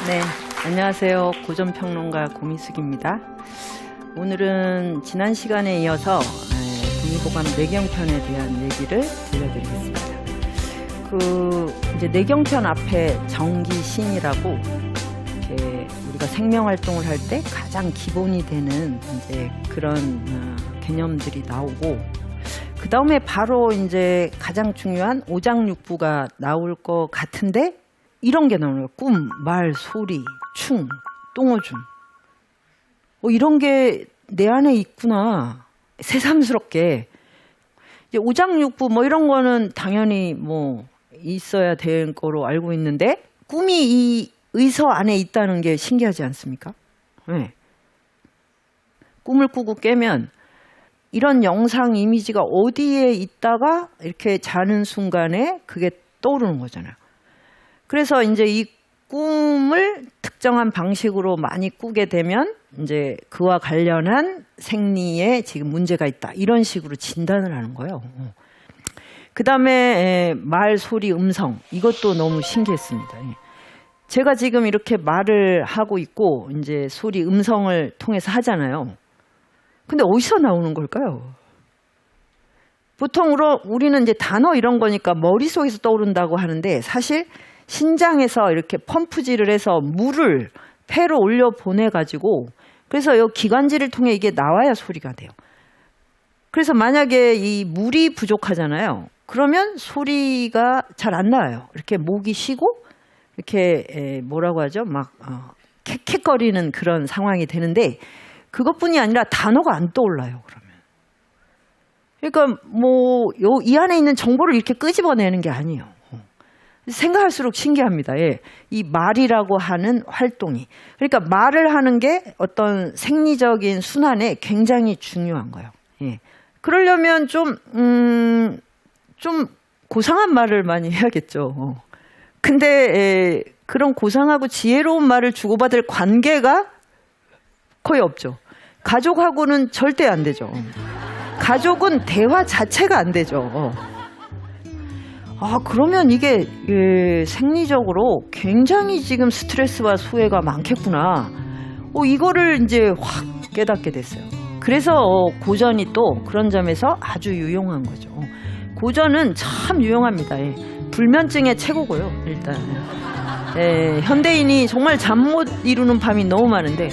네, 안녕하세요. 고전평론가 고미숙입니다. 오늘은 지난 시간에 이어서 동의보감 내경편에 대한 얘기를 들려드리겠습니다. 이제 내경편 앞에 정기신이라고 이렇게 우리가 생명활동을 할 때 가장 기본이 되는 이제 그런 개념들이 나오고, 그 다음에 바로 이제 가장 중요한 오장육부가 나올 것 같은데, 이런 게 나오는 거예요. 꿈, 말, 소리, 충, 똥오줌. 이런 게 내 안에 있구나. 새삼스럽게. 이제 오장육부 이런 거는 당연히 있어야 될 거로 알고 있는데, 꿈이 이 의서 안에 있다는 게 신기하지 않습니까? 네. 꿈을 꾸고 깨면 이런 영상 이미지가 어디에 있다가 이렇게 자는 순간에 그게 떠오르는 거잖아요. 그래서 이제 이 꿈을 특정한 방식으로 많이 꾸게 되면 이제 그와 관련한 생리에 지금 문제가 있다, 이런 식으로 진단을 하는 거예요. 그 다음에 말, 소리, 음성, 이것도 너무 신기했습니다. 제가 지금 이렇게 말을 하고 있고 이제 소리, 음성을 통해서 하잖아요. 근데 어디서 나오는 걸까요? 보통 우리는 이제 단어 이런 거니까 머릿속에서 떠오른다고 하는데, 사실 신장에서 이렇게 펌프질을 해서 물을 폐로 올려 보내가지고, 그래서 이 기관지를 통해 이게 나와야 소리가 돼요. 그래서 만약에 이 물이 부족하잖아요. 그러면 소리가 잘 안 나와요. 이렇게 목이 쉬고 이렇게 뭐라고 하죠? 막 캑캑거리는 그런 상황이 되는데, 그것뿐이 아니라 단어가 안 떠올라요. 그러면 그러니까 이 안에 있는 정보를 이렇게 끄집어내는 게 아니에요. 생각할수록 신기합니다. 예. 이 말이라고 하는 활동이, 그러니까 말을 하는 게 어떤 생리적인 순환에 굉장히 중요한 거예요. 예. 그러려면 좀 고상한 말을 많이 해야겠죠. 근데 그런 고상하고 지혜로운 말을 주고받을 관계가 거의 없죠. 가족하고는 절대 안 되죠. 가족은 대화 자체가 안 되죠. 그러면 이게 생리적으로 굉장히 지금 스트레스와 수혜가 많겠구나. 이거를 이제 확 깨닫게 됐어요. 그래서 고전이 또 그런 점에서 아주 유용한 거죠. 고전은 참 유용합니다. 예. 불면증의 최고고요, 일단. 현대인이 정말 잠 못 이루는 밤이 너무 많은데,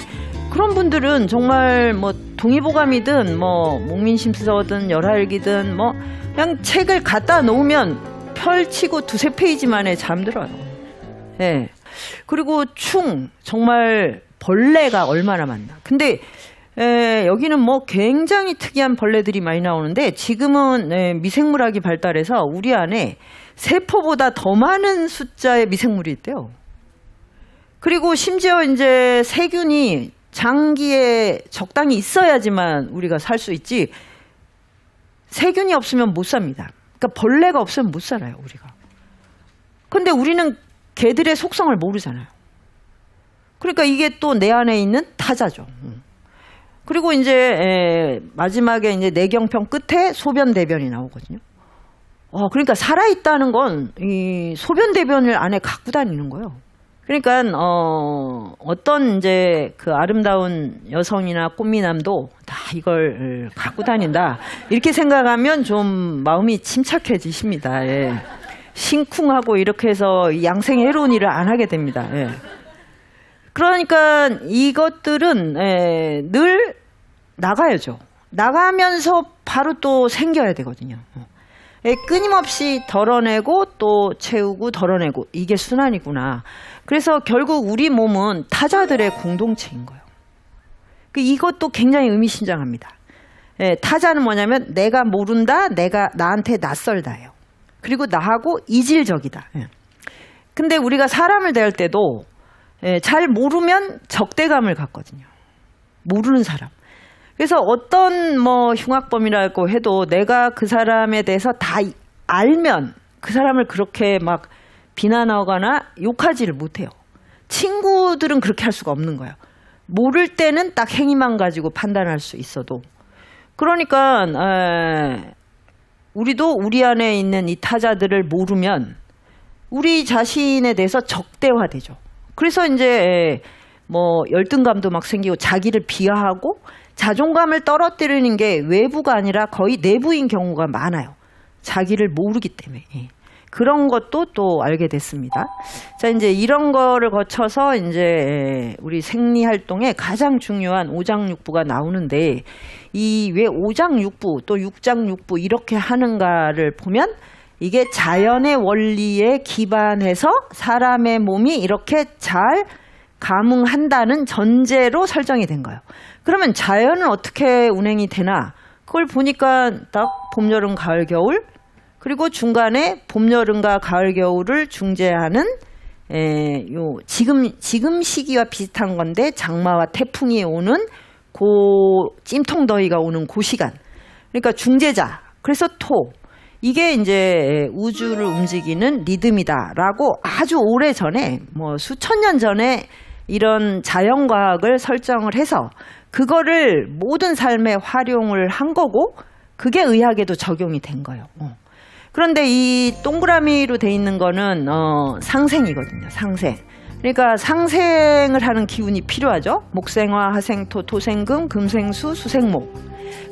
그런 분들은 정말 동의보감이든 목민심서든 열하일기든 그냥 책을 갖다 놓으면 펼치고 두세 페이지 만에 잠들어요. 예. 그리고 정말 벌레가 얼마나 많나. 근데 여기는 굉장히 특이한 벌레들이 많이 나오는데, 지금은 미생물학이 발달해서 우리 안에 세포보다 더 많은 숫자의 미생물이 있대요. 그리고 심지어 이제 세균이 장기에 적당히 있어야지만 우리가 살 수 있지, 세균이 없으면 못 삽니다. 그러니까 벌레가 없으면 못 살아요, 우리가. 근데 우리는 개들의 속성을 모르잖아요. 그러니까 이게 또 내 안에 있는 타자죠. 그리고 이제 마지막에 이제 내경편 끝에 소변 대변이 나오거든요. 그러니까 살아있다는 건 이 소변 대변을 안에 갖고 다니는 거예요. 그러니까 어떤 이제 그 아름다운 여성이나 꽃미남도 다 이걸 갖고 다닌다, 이렇게 생각하면 좀 마음이 침착해지십니다. 예. 심쿵하고 이렇게 해서 양생 해로운 일을 안 하게 됩니다. 예. 그러니까 이것들은 늘 나가야죠. 나가면서 바로 또 생겨야 되거든요. 끊임없이 덜어내고 또 채우고 덜어내고, 이게 순환이구나. 그래서 결국 우리 몸은 타자들의 공동체인 거예요. 이것도 굉장히 의미심장합니다. 타자는 뭐냐면 내가 모른다, 내가 나한테 낯설다예요. 그리고 나하고 이질적이다. 근데 우리가 사람을 대할 때도 잘 모르면 적대감을 갖거든요. 모르는 사람. 그래서 어떤 흉악범이라고 해도 내가 그 사람에 대해서 다 알면 그 사람을 그렇게 막 비난하거나 욕하지를 못해요. 친구들은 그렇게 할 수가 없는 거예요. 모를 때는 딱 행위만 가지고 판단할 수 있어도. 그러니까 우리도 우리 안에 있는 이 타자들을 모르면 우리 자신에 대해서 적대화되죠. 그래서 이제 뭐 열등감도 막 생기고 자기를 비하하고 자존감을 떨어뜨리는 게 외부가 아니라 거의 내부인 경우가 많아요. 자기를 모르기 때문에. 그런 것도 또 알게 됐습니다. 자, 이제 이런 거를 거쳐서 이제 우리 생리 활동에 가장 중요한 오장육부가 나오는데, 이 왜 오장육부 또 육장육부 이렇게 하는가를 보면 이게 자연의 원리에 기반해서 사람의 몸이 이렇게 잘 감응한다는 전제로 설정이 된 거예요. 그러면 자연은 어떻게 운행이 되나? 그걸 보니까 딱 봄, 여름, 가을, 겨울, 그리고 중간에 봄, 여름과 가을, 겨울을 중재하는 지금 시기와 비슷한 건데 장마와 태풍이 오는 찜통더위가 오는 그 시간. 그러니까 중재자. 그래서 토. 이게 이제 우주를 움직이는 리듬이다라고 아주 오래 전에 뭐 수천 년 전에 이런 자연과학을 설정을 해서 그거를 모든 삶에 활용을 한 거고, 그게 의학에도 적용이 된 거예요. 그런데 이 동그라미로 돼 있는 거는 상생이거든요. 상생. 그러니까 상생을 하는 기운이 필요하죠. 목생화, 화생토, 토생금, 금생수, 수생목.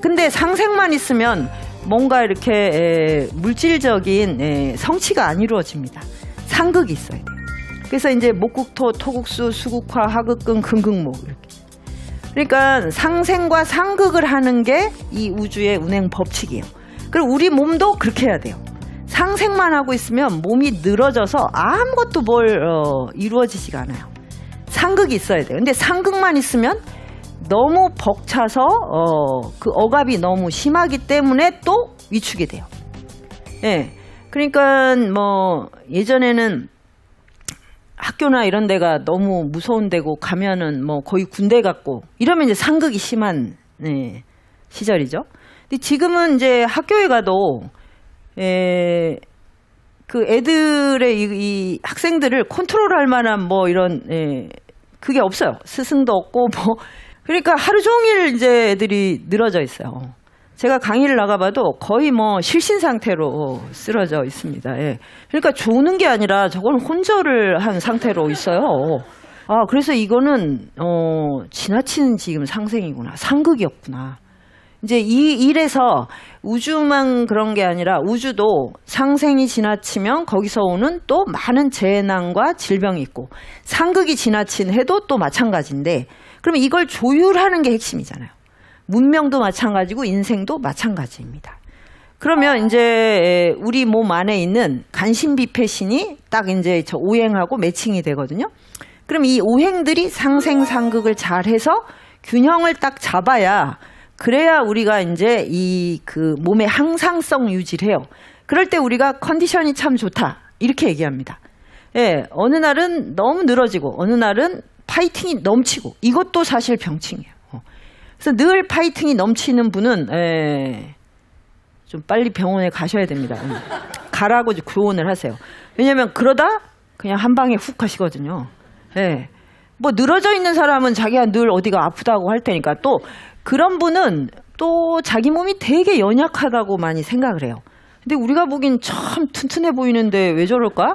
근데 상생만 있으면 뭔가 이렇게 물질적인 성취가 안 이루어집니다. 상극이 있어야 돼요. 그래서 이제 목국토, 토국수, 수국화, 화극금, 금극목 이렇게. 그러니까 상생과 상극을 하는 게 이 우주의 운행 법칙이에요. 그리고 우리 몸도 그렇게 해야 돼요. 상생만 하고 있으면 몸이 늘어져서 아무것도 이루어지지가 않아요. 상극이 있어야 돼요. 근데 상극만 있으면 너무 벅차서 그 억압이 너무 심하기 때문에 또 위축이 돼요. 예. 그러니까 뭐 예전에는 학교나 이런 데가 너무 무서운 데고 가면은 뭐 거의 군대 같고 이러면 이제 상극이 심한 시절이죠. 근데 지금은 이제 학교에 가도 그 애들의 이 학생들을 컨트롤할 만한 뭐 이런 그게 없어요. 스승도 없고 뭐. 그러니까 하루 종일 이제 애들이 늘어져 있어요. 제가 강의를 나가봐도 거의 뭐 실신 상태로 쓰러져 있습니다. 예. 그러니까 조는 게 아니라 저건 혼절을 한 상태로 있어요. 그래서 이거는 지나친 지금 상생이구나, 상극이었구나. 이제 이래서 우주만 그런 게 아니라 우주도 상생이 지나치면 거기서 오는 또 많은 재난과 질병이 있고, 상극이 지나친 해도 또 마찬가지인데, 그러면 이걸 조율하는 게 핵심이잖아요. 문명도 마찬가지고 인생도 마찬가지입니다. 그러면 이제 우리 몸 안에 있는 간신비패신이 딱 이제 저 오행하고 매칭이 되거든요. 그럼 이 오행들이 상생상극을 잘해서 균형을 딱 잡아야, 그래야 우리가 이제 이 그 몸의 항상성 유지를 해요. 그럴 때 우리가 컨디션이 참 좋다 이렇게 얘기합니다. 예, 어느 날은 너무 늘어지고 어느 날은 파이팅이 넘치고, 이것도 사실 병칭이에요. 그래서 늘 파이팅이 넘치는 분은 좀 빨리 병원에 가셔야 됩니다. 가라고 조언을 하세요. 왜냐하면 그러다 그냥 한 방에 훅 가시거든요. 예. 뭐 늘어져 있는 사람은 자기가 늘 어디가 아프다고 할 테니까, 또 그런 분은 또 자기 몸이 되게 연약하다고 많이 생각을 해요. 근데 우리가 보긴 참 튼튼해 보이는데 왜 저럴까?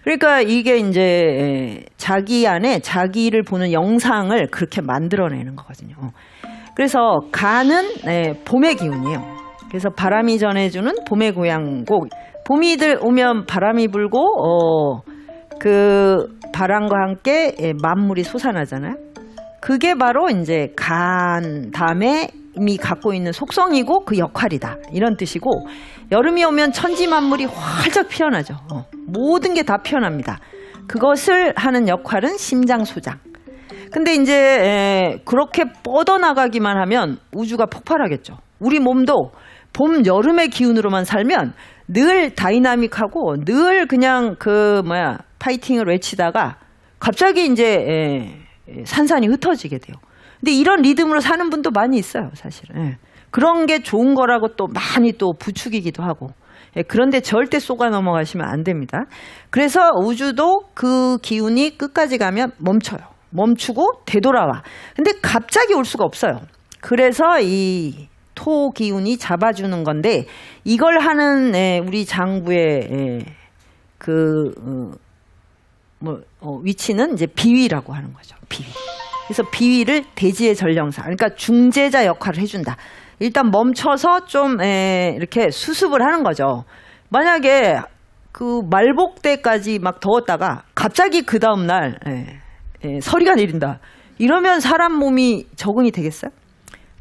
그러니까 이게 이제 자기 안에 자기를 보는 영상을 그렇게 만들어내는 거거든요. 그래서 간은 봄의 기운이에요. 그래서 바람이 전해주는 봄의 고향곡. 봄이 오면 바람이 불고 그 바람과 함께 만물이 솟아나잖아요. 그게 바로 이제 간 다음에 갖고 있는 속성이고 그 역할이다, 이런 뜻이고, 여름이 오면 천지 만물이 활짝 피어나죠. 모든 게 다 피어납니다. 그것을 하는 역할은 심장소장. 근데 이제 그렇게 뻗어나가기만 하면 우주가 폭발하겠죠. 우리 몸도 봄, 여름의 기운으로만 살면 늘 다이나믹하고 늘 그냥 파이팅을 외치다가 갑자기 이제 산산이 흩어지게 돼요. 근데 이런 리듬으로 사는 분도 많이 있어요, 사실은. 그런 게 좋은 거라고 또 많이 또 부추기기도 하고. 그런데 절대 쏘가 넘어가시면 안 됩니다. 그래서 우주도 그 기운이 끝까지 가면 멈춰요. 멈추고 되돌아와. 근데 갑자기 올 수가 없어요. 그래서 이 토 기운이 잡아주는 건데, 이걸 하는 우리 장부의 위치는 이제 비위라고 하는 거죠. 비위. 그래서 비위를 대지의 전령사, 그러니까 중재자 역할을 해준다. 일단 멈춰서 좀 이렇게 수습을 하는 거죠. 만약에 그 말복 때까지 막 더웠다가 갑자기 그 다음 날 서리가 내린다. 이러면 사람 몸이 적응이 되겠어요?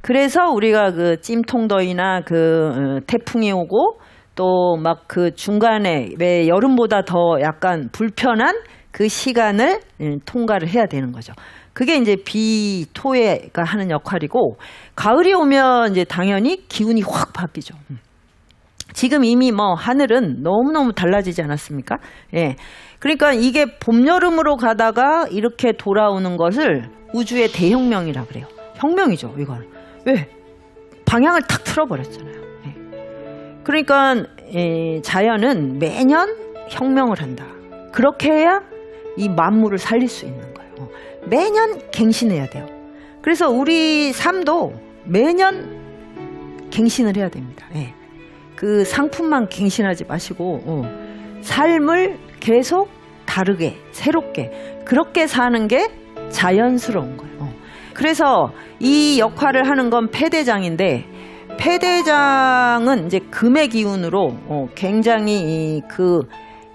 그래서 우리가 그 찜통더위나 그 태풍이 오고 또 막 그 중간에 왜 여름보다 더 약간 불편한 그 시간을 통과를 해야 되는 거죠. 그게 이제 비토해가 하는 역할이고, 가을이 오면 이제 당연히 기운이 확 바뀌죠. 지금 이미 뭐 하늘은 너무너무 달라지지 않았습니까? 예. 그러니까 이게 봄, 여름으로 가다가 이렇게 돌아오는 것을 우주의 대혁명이라 그래요. 혁명이죠, 이건. 왜? 방향을 탁 틀어버렸잖아요. 예. 그러니까 자연은 매년 혁명을 한다. 그렇게 해야 이 만물을 살릴 수 있는 거예요. 매년 갱신해야 돼요. 그래서 우리 삶도 매년 갱신을 해야 됩니다. 예. 그 상품만 갱신하지 마시고 삶을 계속 다르게 새롭게 그렇게 사는 게 자연스러운 거예요. 그래서 이 역할을 하는 건 폐대장인데, 폐대장은 이제 금의 기운으로 굉장히 그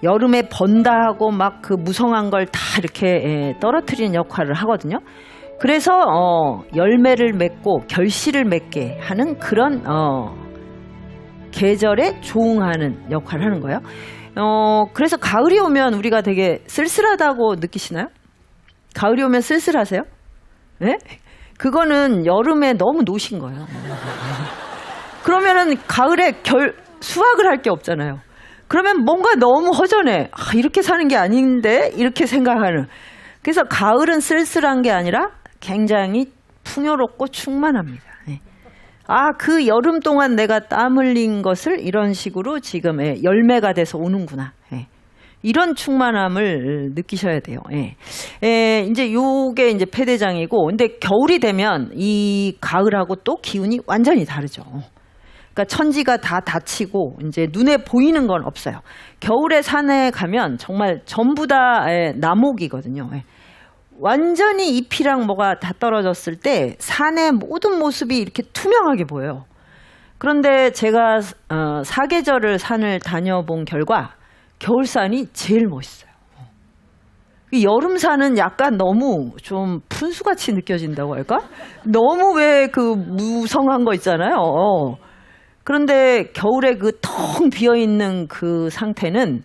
여름에 번다 하고 막 그 무성한 걸 다 이렇게 떨어뜨리는 역할을 하거든요. 그래서 열매를 맺고 결실을 맺게 하는 그런 계절에 조응하는 역할을 하는 거예요. 그래서 가을이 오면 우리가 되게 쓸쓸하다고 느끼시나요? 가을이 오면 쓸쓸하세요? 네? 그거는 여름에 너무 노신 거예요. 그러면은 가을에 수확을 할 게 없잖아요. 그러면 뭔가 너무 허전해. 이렇게 사는 게 아닌데 이렇게 생각하는. 그래서 가을은 쓸쓸한 게 아니라 굉장히 풍요롭고 충만합니다. 네. 그 여름 동안 내가 땀 흘린 것을 이런 식으로 지금 열매가 돼서 오는구나. 이런 충만함을 느끼셔야 돼요. 이제 요게 이제 폐대장이고, 근데 겨울이 되면 이 가을하고 또 기운이 완전히 다르죠. 그러니까 천지가 다 닫히고 이제 눈에 보이는 건 없어요. 겨울에 산에 가면 정말 전부 다 나목이거든요. 완전히 잎이랑 뭐가 다 떨어졌을 때 산의 모든 모습이 이렇게 투명하게 보여요. 그런데 제가 사계절을 산을 다녀본 결과 겨울산이 제일 멋있어요. 여름산은 약간 너무 좀 푼수같이 느껴진다고 할까? 너무 왜 그 무성한 거 있잖아요. 그런데 겨울에 그 텅 비어있는 그 상태는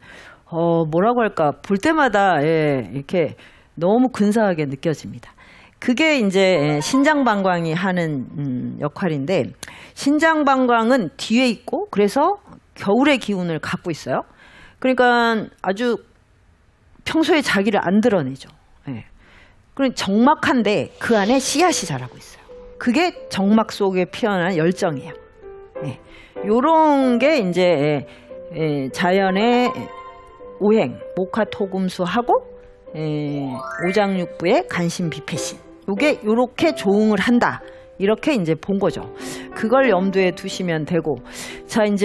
뭐라고 할까, 볼 때마다 이렇게 너무 근사하게 느껴집니다. 그게 이제 신장방광이 하는 역할인데, 신장방광은 뒤에 있고 그래서 겨울의 기운을 갖고 있어요. 그러니까 아주 평소에 자기를 안 드러내죠. 그럼 적막한데 그 안에 씨앗이 자라고 있어요. 그게 적막 속에 피어난 열정이에요. 요런 게 이제 자연의 오행, 목화토금수하고 오장육부의 간신비패신, 요게 요렇게 조응을 한다. 이렇게 이제 본 거죠. 그걸 염두에 두시면 되고, 자, 이제